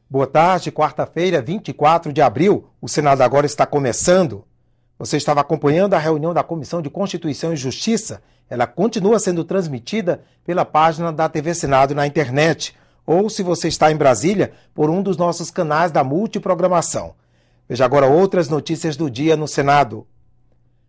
Boa tarde, quarta-feira, 24 de abril. O Senado agora está começando. Você estava acompanhando a reunião da Comissão de Constituição e Justiça. Ela continua sendo transmitida pela página da TV Senado na internet. Ou, se você está em Brasília, por um dos nossos canais da multiprogramação. Veja agora outras notícias do dia no Senado.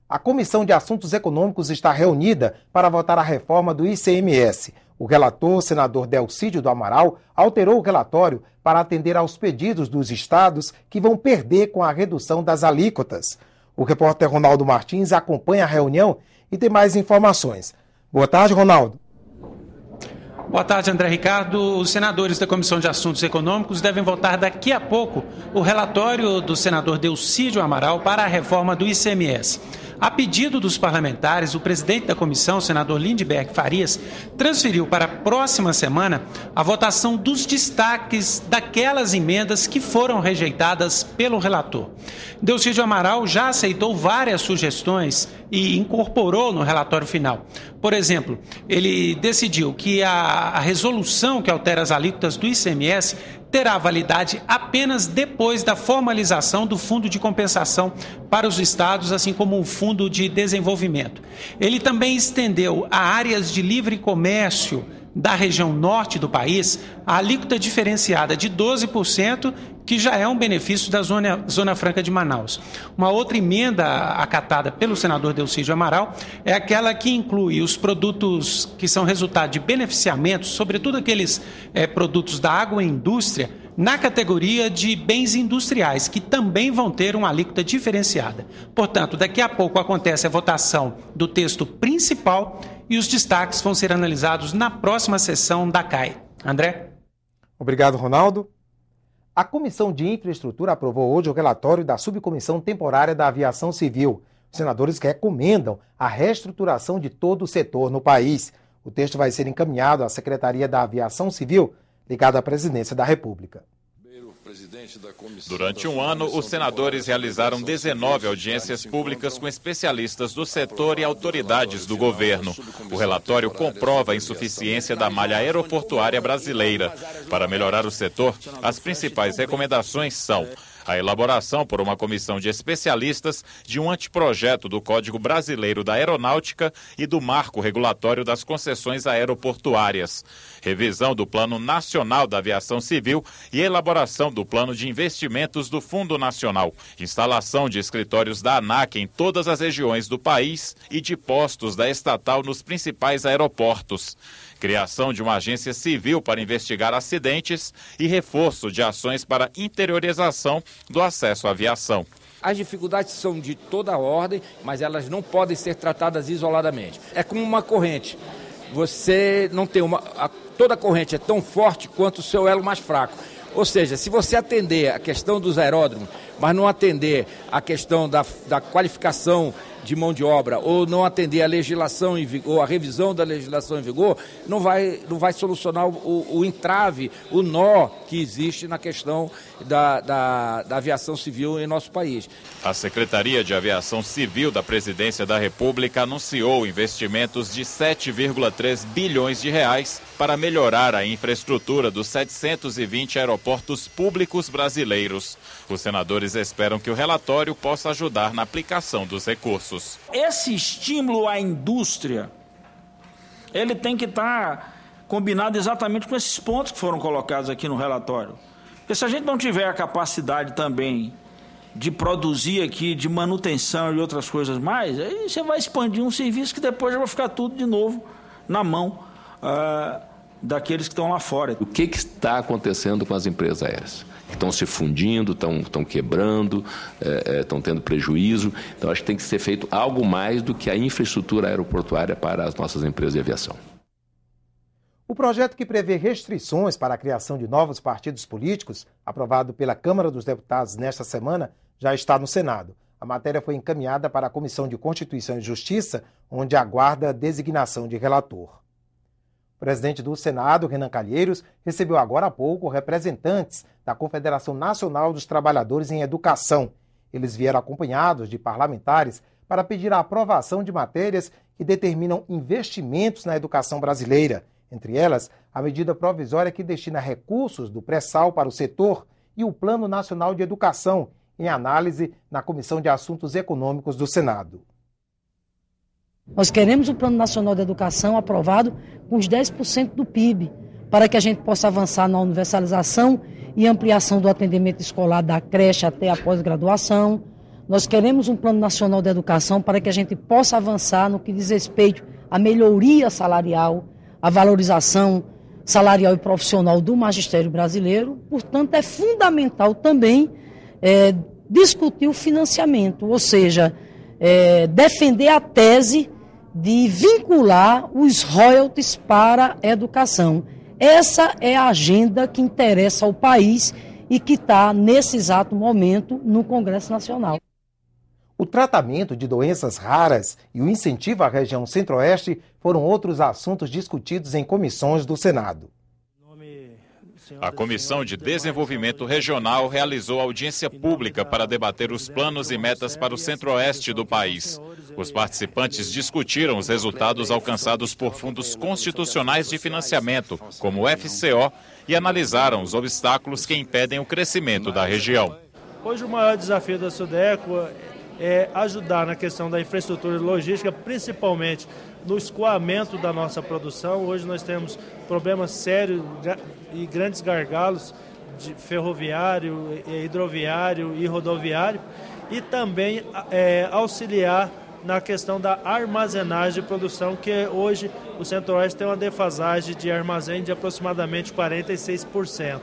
A Comissão de Assuntos Econômicos está reunida para votar a reforma do ICMS. O relator, senador Delcídio do Amaral, alterou o relatório para atender aos pedidos dos estados que vão perder com a redução das alíquotas. O repórter Ronaldo Martins acompanha a reunião e tem mais informações. Boa tarde, Ronaldo. Boa tarde, André Ricardo. Os senadores da Comissão de Assuntos Econômicos devem votar daqui a pouco o relatório do senador Delcídio Amaral para a reforma do ICMS. A pedido dos parlamentares, o presidente da comissão, o senador Lindbergh Farias, transferiu para a próxima semana a votação dos destaques daquelas emendas que foram rejeitadas pelo relator. Delcídio Amaral já aceitou várias sugestões e incorporou no relatório final. Por exemplo, ele decidiu que a resolução que altera as alíquotas do ICMS terá validade apenas depois da formalização do Fundo de Compensação para os estados, assim como o Fundo de Desenvolvimento. Ele também estendeu a áreas de livre comércio da região norte do país a alíquota diferenciada de 12%, que já é um benefício da Zona Franca de Manaus. Uma outra emenda acatada pelo senador Delcídio Amaral é aquela que inclui os produtos que são resultado de beneficiamentos, sobretudo aqueles produtos da agroindústria, na categoria de bens industriais, que também vão ter uma alíquota diferenciada. Portanto, daqui a pouco acontece a votação do texto principal e os destaques vão ser analisados na próxima sessão da CAI. André? Obrigado, Ronaldo. A Comissão de Infraestrutura aprovou hoje o relatório da Subcomissão Temporária da Aviação Civil. Os senadores recomendam a reestruturação de todo o setor no país. O texto vai ser encaminhado à Secretaria da Aviação Civil, ligada à Presidência da República. Durante um ano, os senadores realizaram 19 audiências públicas com especialistas do setor e autoridades do governo. O relatório comprova a insuficiência da malha aeroportuária brasileira. Para melhorar o setor, as principais recomendações são: a elaboração por uma comissão de especialistas de um anteprojeto do Código Brasileiro da Aeronáutica e do Marco Regulatório das Concessões Aeroportuárias, revisão do Plano Nacional da Aviação Civil e elaboração do Plano de Investimentos do Fundo Nacional, instalação de escritórios da ANAC em todas as regiões do país e de postos da estatal nos principais aeroportos, criação de uma agência civil para investigar acidentes e reforço de ações para interiorização do acesso à aviação. As dificuldades são de toda a ordem, mas elas não podem ser tratadas isoladamente. É como uma corrente. Você não tem toda a corrente é tão forte quanto o seu elo mais fraco. Ou seja, se você atender a questão dos aeródromos, mas não atender a questão da qualificação de mão de obra, ou não atender a legislação em vigor, ou a revisão da legislação em vigor, não vai solucionar o entrave, o nó que existe na questão da aviação civil em nosso país. A Secretaria de Aviação Civil da Presidência da República anunciou investimentos de 7,3 bilhões de reais para melhorar a infraestrutura dos 720 aeroportos públicos brasileiros. Os senadores esperam que o relatório possa ajudar na aplicação dos recursos. Esse estímulo à indústria, ele tem que estar combinado exatamente com esses pontos que foram colocados aqui no relatório. Porque se a gente não tiver a capacidade também de produzir aqui, de manutenção e outras coisas mais, aí você vai expandir um serviço que depois já vai ficar tudo de novo na mão daqueles que estão lá fora. O que está acontecendo com as empresas aéreas? Estão se fundindo, estão quebrando, estão tendo prejuízo. Então, acho que tem que ser feito algo mais do que a infraestrutura aeroportuária para as nossas empresas de aviação. O projeto que prevê restrições para a criação de novos partidos políticos, aprovado pela Câmara dos Deputados nesta semana, já está no Senado. A matéria foi encaminhada para a Comissão de Constituição e Justiça, onde aguarda a designação de relator. O presidente do Senado, Renan Calheiros, recebeu agora há pouco representantes da Confederação Nacional dos Trabalhadores em Educação. Eles vieram acompanhados de parlamentares para pedir a aprovação de matérias que determinam investimentos na educação brasileira. Entre elas, a medida provisória que destina recursos do pré-sal para o setor e o Plano Nacional de Educação, em análise na Comissão de Assuntos Econômicos do Senado. Nós queremos o Plano Nacional de Educação aprovado com os 10% do PIB, para que a gente possa avançar na universalização e ampliação do atendimento escolar da creche até a pós-graduação. Nós queremos um Plano Nacional de Educação para que a gente possa avançar no que diz respeito à melhoria salarial, à valorização salarial e profissional do magistério brasileiro. Portanto, é fundamental também discutir o financiamento, ou seja, defender a tese de vincular os royalties para a educação. Essa é a agenda que interessa ao país e que está, nesse exato momento, no Congresso Nacional. O tratamento de doenças raras e o incentivo à região Centro-Oeste foram outros assuntos discutidos em comissões do Senado. A Comissão de Desenvolvimento Regional realizou audiência pública para debater os planos e metas para o centro-oeste do país. Os participantes discutiram os resultados alcançados por fundos constitucionais de financiamento, como o FCO, e analisaram os obstáculos que impedem o crescimento da região. Hoje o maior desafio da SUDECO é ajudar na questão da infraestrutura e logística, principalmente no escoamento da nossa produção. Hoje nós temos problemas sérios e grandes gargalos de ferroviário, hidroviário e rodoviário, e também auxiliar na questão da armazenagem de produção, que hoje o Centro-Oeste tem uma defasagem de armazém de aproximadamente 46%.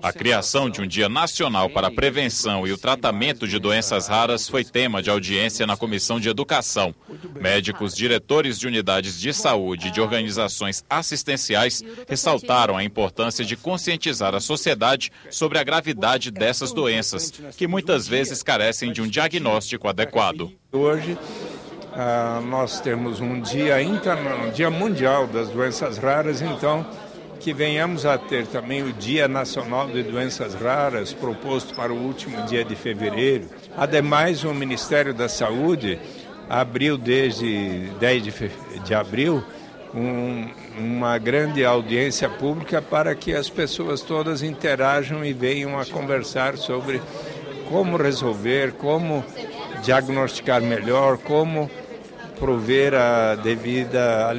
A criação de um Dia Nacional para a Prevenção e o Tratamento de Doenças Raras foi tema de audiência na Comissão de Educação. Médicos, diretores de unidades de saúde e de organizações assistenciais ressaltaram a importância de conscientizar a sociedade sobre a gravidade dessas doenças, que muitas vezes carecem de um diagnóstico adequado. Hoje nós temos um Dia Mundial das Doenças Raras, então que venhamos a ter também o Dia Nacional de Doenças Raras, proposto para o último dia de fevereiro. Ademais, o Ministério da Saúde abriu desde 10 de abril uma grande audiência pública para que as pessoas todas interajam e venham a conversar sobre como resolver, como diagnosticar melhor, como prover a devida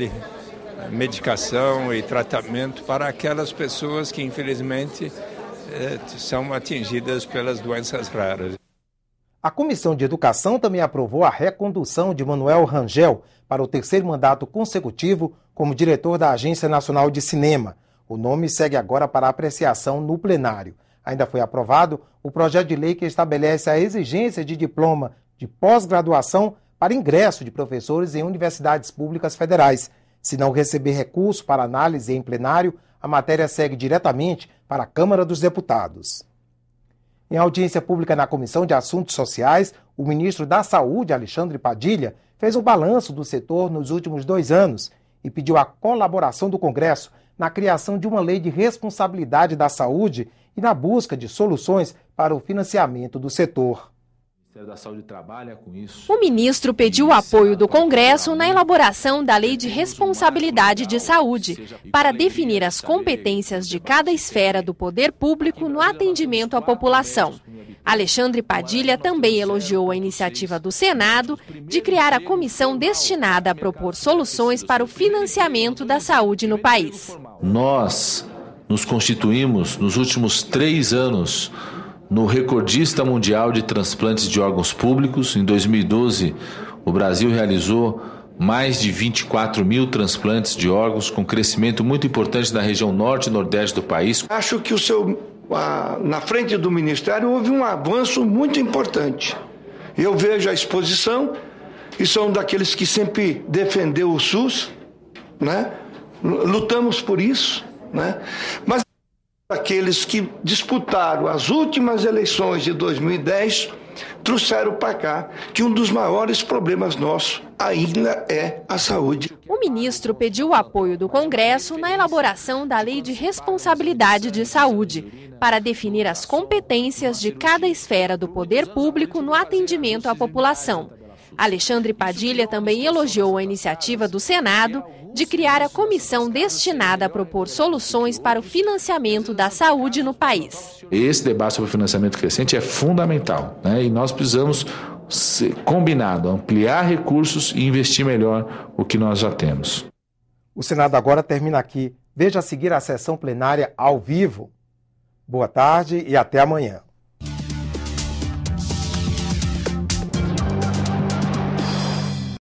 medicação e tratamento para aquelas pessoas que, infelizmente, são atingidas pelas doenças raras. A Comissão de Educação também aprovou a recondução de Manuel Rangel para o 3º mandato consecutivo como diretor da Agência Nacional de Cinema. O nome segue agora para apreciação no plenário. Ainda foi aprovado o projeto de lei que estabelece a exigência de diploma de pós-graduação para ingresso de professores em universidades públicas federais. Se não receber recurso para análise em plenário, a matéria segue diretamente para a Câmara dos Deputados. Em audiência pública na Comissão de Assuntos Sociais, o ministro da Saúde, Alexandre Padilha, fez o balanço do setor nos últimos 2 anos e pediu a colaboração do Congresso na criação de uma lei de responsabilidade da saúde e na busca de soluções para o financiamento do setor. Da Saúde trabalha com isso. O ministro pediu o apoio do Congresso na elaboração da Lei de Responsabilidade de Saúde, para definir as competências de cada esfera do poder público no atendimento à população. Alexandre Padilha também elogiou a iniciativa do Senado de criar a comissão destinada a propor soluções para o financiamento da saúde no país. Nós nos constituímos nos últimos 3 anos no recordista mundial de transplantes de órgãos públicos. Em 2012, o Brasil realizou mais de 24 mil transplantes de órgãos, com crescimento muito importante na região norte e nordeste do país. Acho que na frente do Ministério houve um avanço muito importante. Eu vejo a exposição e sou um daqueles que sempre defendeu o SUS, né? Lutamos por isso, né? Mas aqueles que disputaram as últimas eleições de 2010 trouxeram para cá que um dos maiores problemas nossos ainda é a saúde. O ministro pediu o apoio do Congresso na elaboração da Lei de Responsabilidade de Saúde, para definir as competências de cada esfera do poder público no atendimento à população. Alexandre Padilha também elogiou a iniciativa do Senado de criar a comissão destinada a propor soluções para o financiamento da saúde no país. Esse debate sobre o financiamento crescente é fundamental, né? E nós precisamos, combinado, ampliar recursos e investir melhor o que nós já temos. O Senado agora termina aqui. Veja a seguir a sessão plenária ao vivo. Boa tarde e até amanhã.